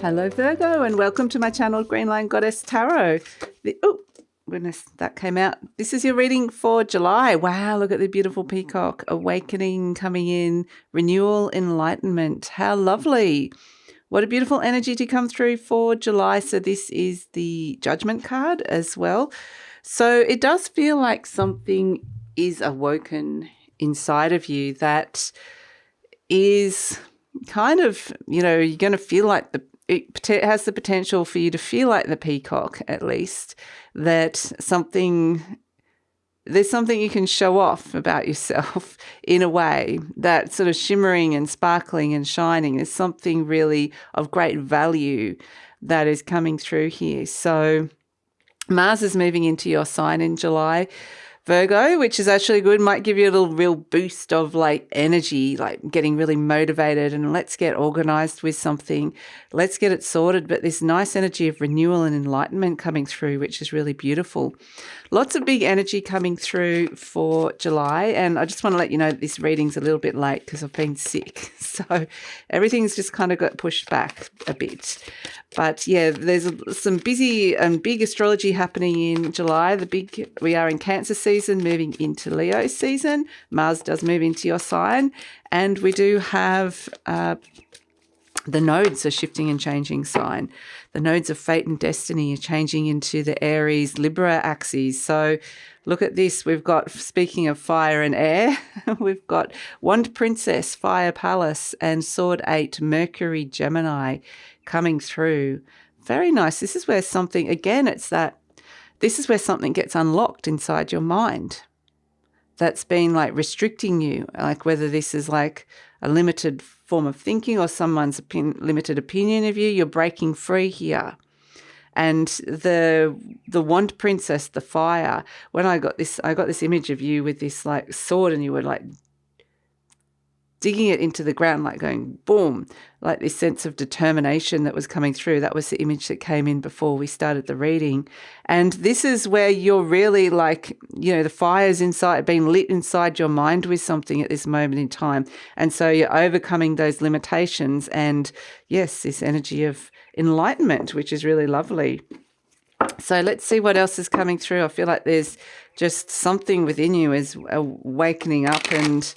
Hello Virgo and welcome to my channel Green Line Goddess Tarot. Oh goodness, that came out. This is your reading for July. Wow, look at the beautiful peacock. Awakening coming in, renewal, enlightenment. How lovely. What a beautiful energy to come through for July. So this is the Judgment card as well. So it does feel like something is awoken inside of you that is kind of, you're going to feel like it has the potential for you to feel like the peacock, at least, that there's something you can show off about yourself in a way, that sort of shimmering and sparkling and shining. There's something really of great value that is coming through here. So Mars is moving into your sign in July, Virgo, which is actually good, might give you a little real boost of like energy, like getting really motivated and let's get organized with something. Let's get it sorted. But this nice energy of renewal and enlightenment coming through, which is really beautiful. Lots of big energy coming through for July. And I just want to let you know that this reading's a little bit late because I've been sick. So everything's just kind of got pushed back a bit. But yeah, there's some busy and big astrology happening in July. We are in Cancer season, moving into Leo season. Mars does move into your sign. And we do have the nodes are shifting and changing sign. The nodes of fate and destiny are changing into the Aries Libra axes. So look at this. We've got, speaking of fire and air, we've got Wand Princess, Fire Palace, and Sword 8, Mercury Gemini coming through. Very nice. This is where something, again, this is where something gets unlocked inside your mind that's been like restricting you, like whether this is like a limited form of thinking or someone's limited opinion of you. You're breaking free here. And the Wand Princess, the fire, when I got this image of you with this like sword and you were like digging it into the ground, like going boom, like this sense of determination that was coming through. That was the image that came in before we started the reading. And this is where you're really like, the fire's inside, being lit inside your mind with something at this moment in time. And so you're overcoming those limitations and yes, this energy of enlightenment, which is really lovely. So let's see what else is coming through. I feel like there's just something within you is awakening up and,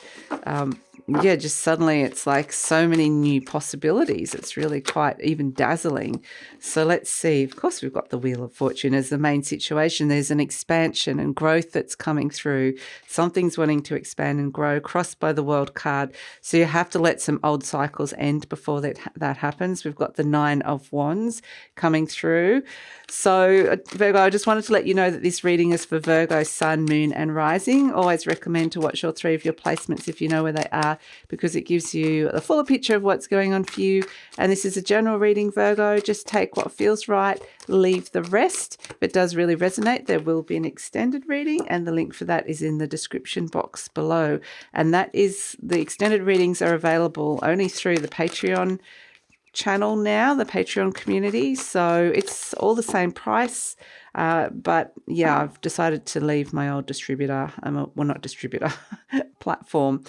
just suddenly it's like so many new possibilities. It's really quite even dazzling. So let's see. Of course, we've got the Wheel of Fortune as the main situation. There's an expansion and growth that's coming through. Something's wanting to expand and grow, crossed by the World card. So you have to let some old cycles end before that happens. We've got the Nine of Wands coming through. So Virgo, I just wanted to let you know that this reading is for Virgo, Sun, Moon and Rising. Always recommend to watch all three of your placements if you know where they are, because it gives you a fuller picture of what's going on for you. And this is a general reading, Virgo. Just take what feels right, leave the rest. If it does really resonate, there will be an extended reading, and the link for that is in the description box below. And that is, the extended readings are available only through the Patreon channel now, the Patreon community. So it's all the same price. But yeah, I've decided to leave my old distributor, not distributor, platform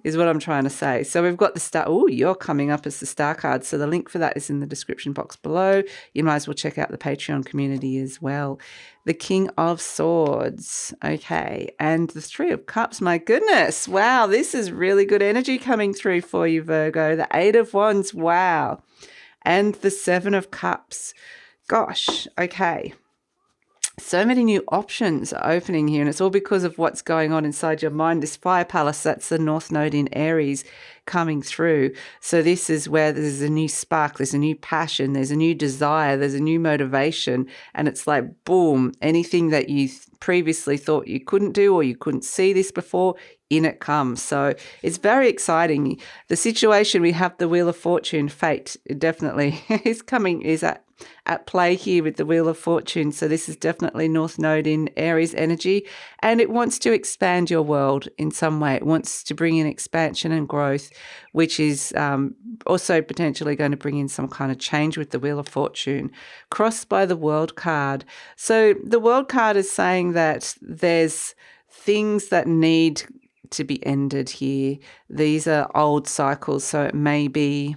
is what I'm trying to say. So we've got the star. Oh, you're coming up as the star card. So the link for that is in the description box below. You might as well check out the Patreon community as well. The King of Swords. Okay. And the Three of Cups. My goodness. Wow. This is really good energy coming through for you, Virgo. The Eight of Wands. Wow. And the Seven of Cups. Gosh. Okay. So many new options are opening here, and it's all because of what's going on inside your mind. This Fire Palace, that's the North Node in Aries coming through. So this is where there's a new spark, there's a new passion, there's a new desire, there's a new motivation, and it's like, boom, anything that you previously thought you couldn't do or you couldn't see this before, in it comes. So it's very exciting. The situation, we have the Wheel of Fortune, fate, it definitely is at play here with the Wheel of Fortune. So this is definitely North Node in Aries energy, and it wants to expand your world in some way. It wants to bring in expansion and growth, which is also potentially going to bring in some kind of change with the Wheel of Fortune, crossed by the World card. So the World card is saying that there's things that need to be ended here. These are old cycles, so it may be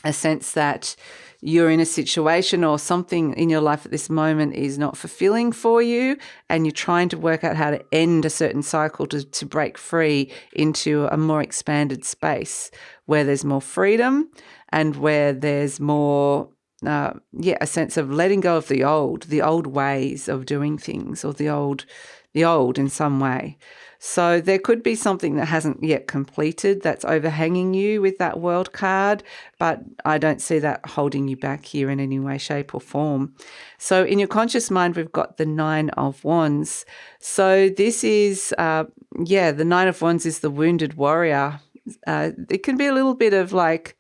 a sense that you're in a situation or something in your life at this moment is not fulfilling for you, and you're trying to work out how to end a certain cycle to break free into a more expanded space where there's more freedom and where there's more, a sense of letting go of the old ways of doing things, or the old in some way. So there could be something that hasn't yet completed that's overhanging you with that World card, but I don't see that holding you back here in any way, shape or form. So in your conscious mind, we've got the Nine of Wands. So this is, the Nine of Wands is the wounded warrior. It can be a little bit of like,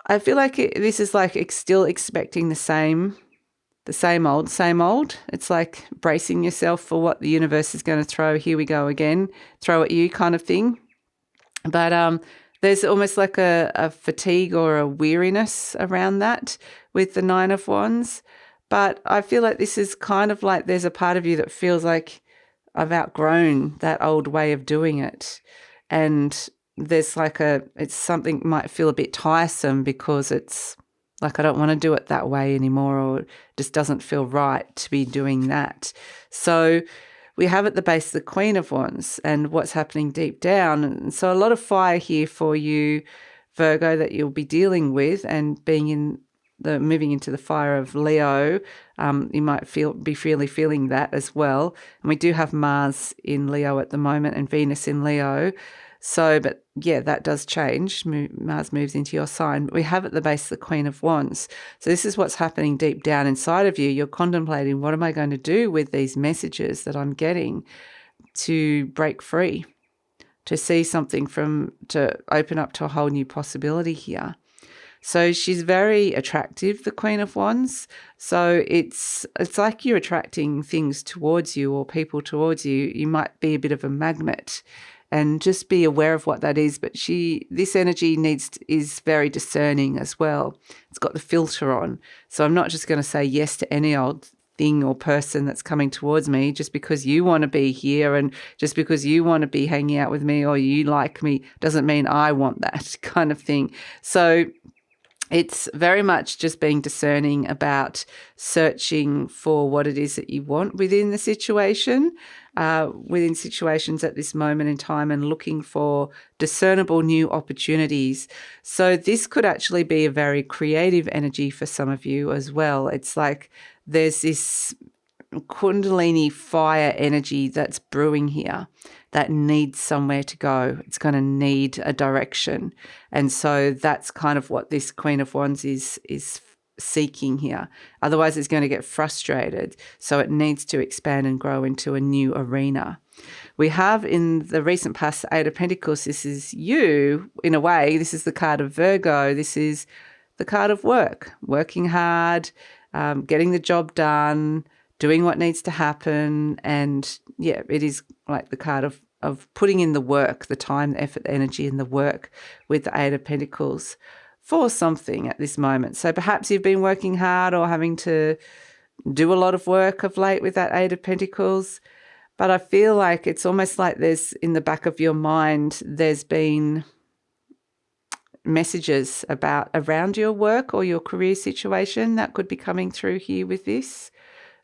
I feel like this is like still expecting the same old. It's like bracing yourself for what the universe is going to throw. Here we go again, throw at you kind of thing. But there's almost like a fatigue or a weariness around that with the Nine of Wands. But I feel like this is kind of like there's a part of you that feels like I've outgrown that old way of doing it. And there's like it's something might feel a bit tiresome because it's like I don't want to do it that way anymore, or it just doesn't feel right to be doing that. So we have at the base the Queen of Wands and what's happening deep down. And so a lot of fire here for you, Virgo, that you'll be dealing with, and moving into the fire of Leo, you might be feeling that as well. And we do have Mars in Leo at the moment and Venus in Leo. So, but yeah, that does change. Mars moves into your sign. But we have at the base the Queen of Wands. So this is what's happening deep down inside of you. You're contemplating, what am I going to do with these messages that I'm getting to break free, to see something to open up to a whole new possibility here. So she's very attractive, the Queen of Wands. So it's like you're attracting things towards you or people towards you. You might be a bit of a magnet. And just be aware of what that is. But this energy is very discerning as well. It's got the filter on. So I'm not just going to say yes to any old thing or person that's coming towards me just because you want to be here and just because you want to be hanging out with me or you like me doesn't mean I want that kind of thing. So it's very much just being discerning about searching for what it is that you want within the situation, within situations at this moment in time, and looking for discernible new opportunities. So this could actually be a very creative energy for some of you as well. It's like there's this Kundalini fire energy that's brewing here that needs somewhere to go. It's going to need a direction. And so that's kind of what this Queen of Wands is seeking here. Otherwise, it's going to get frustrated. So it needs to expand and grow into a new arena. We have in the recent past the Eight of Pentacles. This is you, in a way. This is the card of Virgo. This is the card of work, working hard, getting the job done, doing what needs to happen. And yeah, it is like the card of putting in the work, the time, the effort, the energy, and the work with the Eight of Pentacles for something at this moment. So perhaps you've been working hard or having to do a lot of work of late with that Eight of Pentacles. But I feel like it's almost like there's in the back of your mind, there's been messages around your work or your career situation that could be coming through here with this.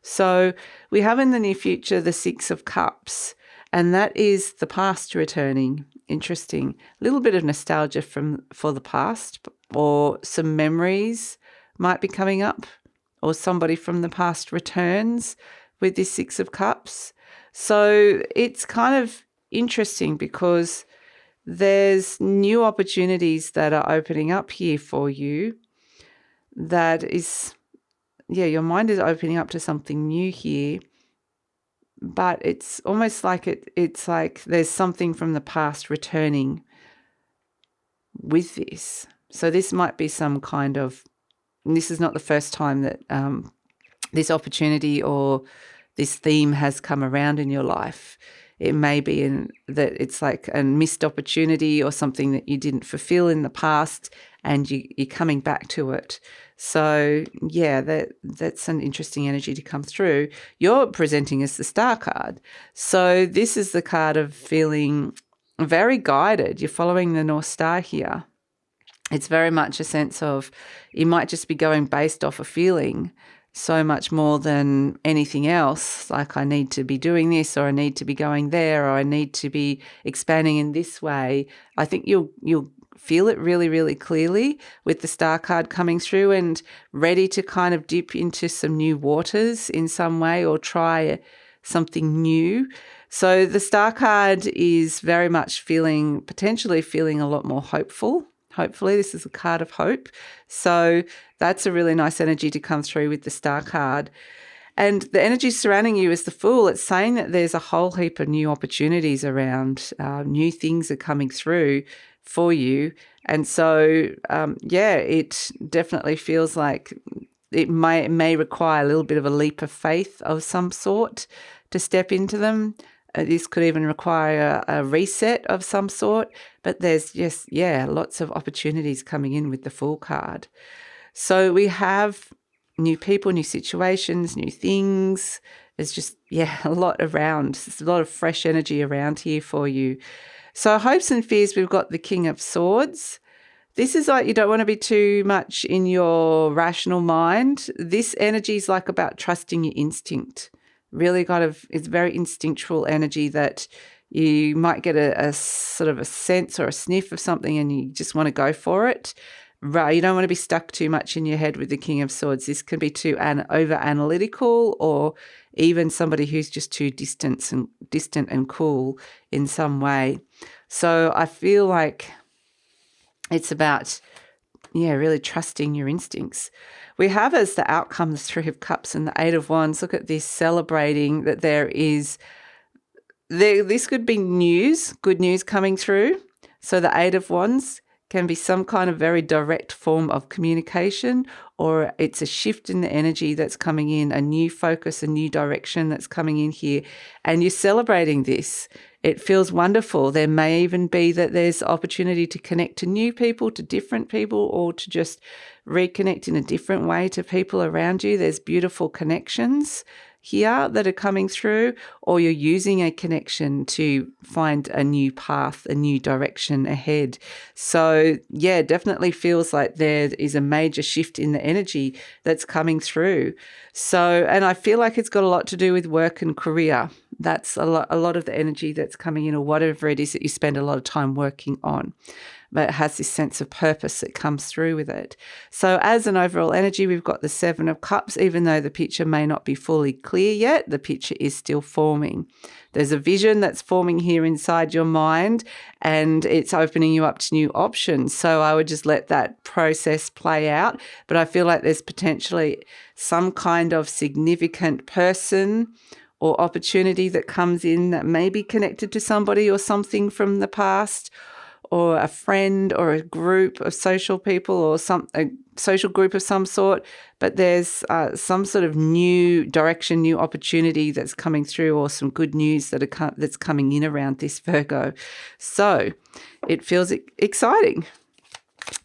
So we have in the near future the Six of Cups, and that is the past returning. Interesting. A little bit of nostalgia for the past, or some memories might be coming up, or somebody from the past returns with this Six of Cups. So it's kind of interesting because there's new opportunities that are opening up here for you. That is, your mind is opening up to something new here. But it's almost like it's like there's something from the past returning with this. So this might be some kind of, this is not the first time that this opportunity or this theme has come around in your life. It may be that it's like a missed opportunity or something that you didn't fulfill in the past and you're coming back to it. So, yeah, that's an interesting energy to come through. You're presenting as the Star card. So this is the card of feeling very guided. You're following the North Star here. It's very much a sense of you might just be going based off a feeling so much more than anything else. Like, I need to be doing this, or I need to be going there, or I need to be expanding in this way. I think you'll feel it really, really clearly with the star card coming through, and ready to kind of dip into some new waters in some way, or try something new. So the star card is very much potentially feeling a lot more hopeful. Hopefully, this is a card of hope. So that's a really nice energy to come through with the star card. And the energy surrounding you is the Fool. It's saying that there's a whole heap of new opportunities around. New things are coming through for you. And so, it definitely feels like it may require a little bit of a leap of faith of some sort to step into them. This could even require a reset of some sort, but there's lots of opportunities coming in with the Fool card. So we have new people, new situations, new things. There's just, a lot around. There's a lot of fresh energy around here for you. So hopes and fears, we've got the King of Swords. This is like, you don't want to be too much in your rational mind. This energy is like about trusting your instinct. Really it's very instinctual energy that you might get a sort of a sense or a sniff of something and you just want to go for it. Right, you don't want to be stuck too much in your head with the King of Swords. This can be too over analytical, or even somebody who's just too distant and cool in some way. So I feel like it's about, really trusting your instincts. We have as the outcome the Three of Cups and the Eight of Wands. Look at this, celebrating that this could be good news coming through. So the Eight of Wands can be some kind of very direct form of communication, or it's a shift in the energy that's coming in, a new focus, a new direction that's coming in here, and you're celebrating this. It feels wonderful. There may even be that there's opportunity to connect to new people, to different people, or to just reconnect in a different way to people around you. There's beautiful connections here that are coming through, or you're using a connection to find a new path, a new direction ahead. So definitely feels like there is a major shift in the energy that's coming through. So, and I feel like it's got a lot to do with work and career. That's a lot of the energy that's coming in, or whatever it is that you spend a lot of time working on. But it has this sense of purpose that comes through with it. So as an overall energy, we've got the Seven of Cups. Even though the picture may not be fully clear yet, the picture is still forming. There's a vision that's forming here inside your mind, and it's opening you up to new options. So I would just let that process play out. But I feel like there's potentially some kind of significant person or opportunity that comes in that may be connected to somebody or something from the past, or a friend, or a group of social people, or a social group of some sort. But there's some sort of new direction, new opportunity that's coming through, or some good news that's coming in around this, Virgo. So it feels exciting.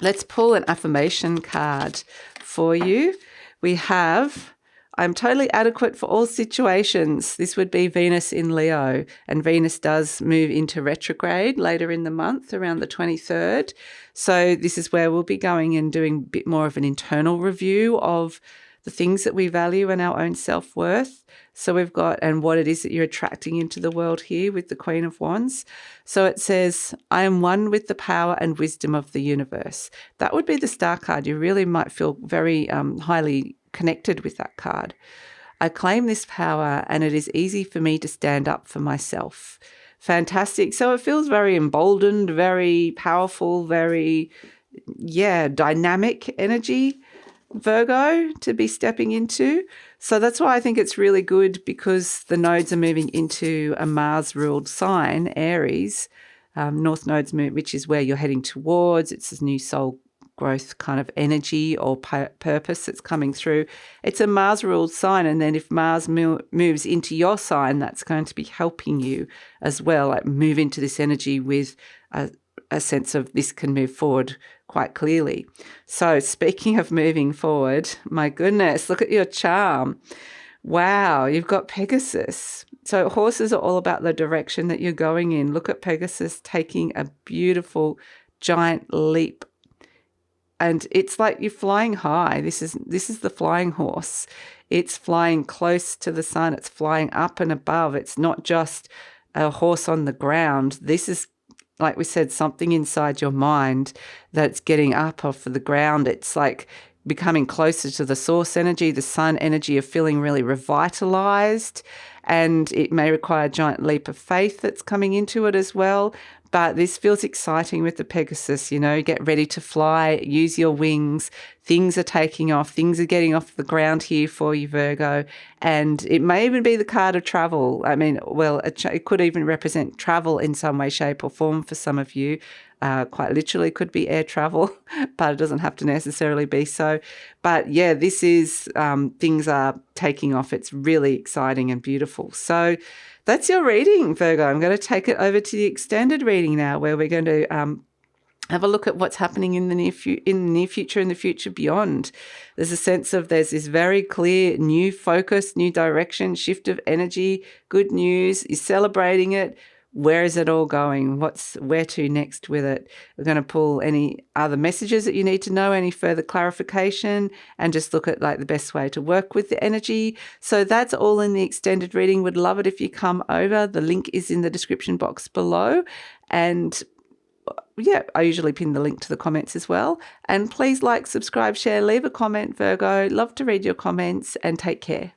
Let's pull an affirmation card for you. We have, I'm totally adequate for all situations. This would be Venus in Leo, and Venus does move into retrograde later in the month, around the 23rd. So this is where we'll be going and doing a bit more of an internal review of the things that we value and our own self-worth. So we've got, and what it is that you're attracting into the world here with the Queen of Wands. So it says, I am one with the power and wisdom of the universe. That would be the Star card. You really might feel very highly connected with that card. I claim this power, and it is easy for me to stand up for myself. Fantastic. So it feels very emboldened, very powerful, very, dynamic energy, Virgo, to be stepping into. So that's why I think it's really good, because the nodes are moving into a Mars-ruled sign, Aries, North Node's move, which is where you're heading towards. It's this new soul growth kind of energy or purpose that's coming through. It's a Mars-ruled sign, and then if Mars moves into your sign, that's going to be helping you as well, like move into this energy with a sense of this can move forward quite clearly. So speaking of moving forward, my goodness, look at your charm. Wow, you've got Pegasus. So horses are all about the direction that you're going in. Look at Pegasus taking a beautiful giant leap and it's like you're flying high. This is the flying horse. It's flying close to the sun. It's flying up and above. It's not just a horse on the ground. This is, like we said, something inside your mind that's getting up off of the ground. It's like becoming closer to the source energy, the sun energy of feeling really revitalized. And it may require a giant leap of faith that's coming into it as well. But this feels exciting with the Pegasus, get ready to fly, use your wings. Things are taking off. Things are getting off the ground here for you, Virgo. And it may even be the card of travel. I mean, well, it could even represent travel in some way, shape or form for some of you. Quite literally could be air travel, but it doesn't have to necessarily be so. But yeah, this is, things are taking off. It's really exciting and beautiful. So that's your reading, Virgo. I'm going to take it over to the extended reading now, where we're going to have a look at what's happening in the near future and the future beyond. There's a sense of there's this very clear new focus, new direction, shift of energy, good news. You're celebrating it. Where is it all going? Where to next with it? We're going to pull any other messages that you need to know, any further clarification, and just look at like the best way to work with the energy. So that's all in the extended reading. Would love it if you come over. The link is in the description box below. And yeah, I usually pin the link to the comments as well. And please like, subscribe, share, leave a comment, Virgo. Love to read your comments, and take care.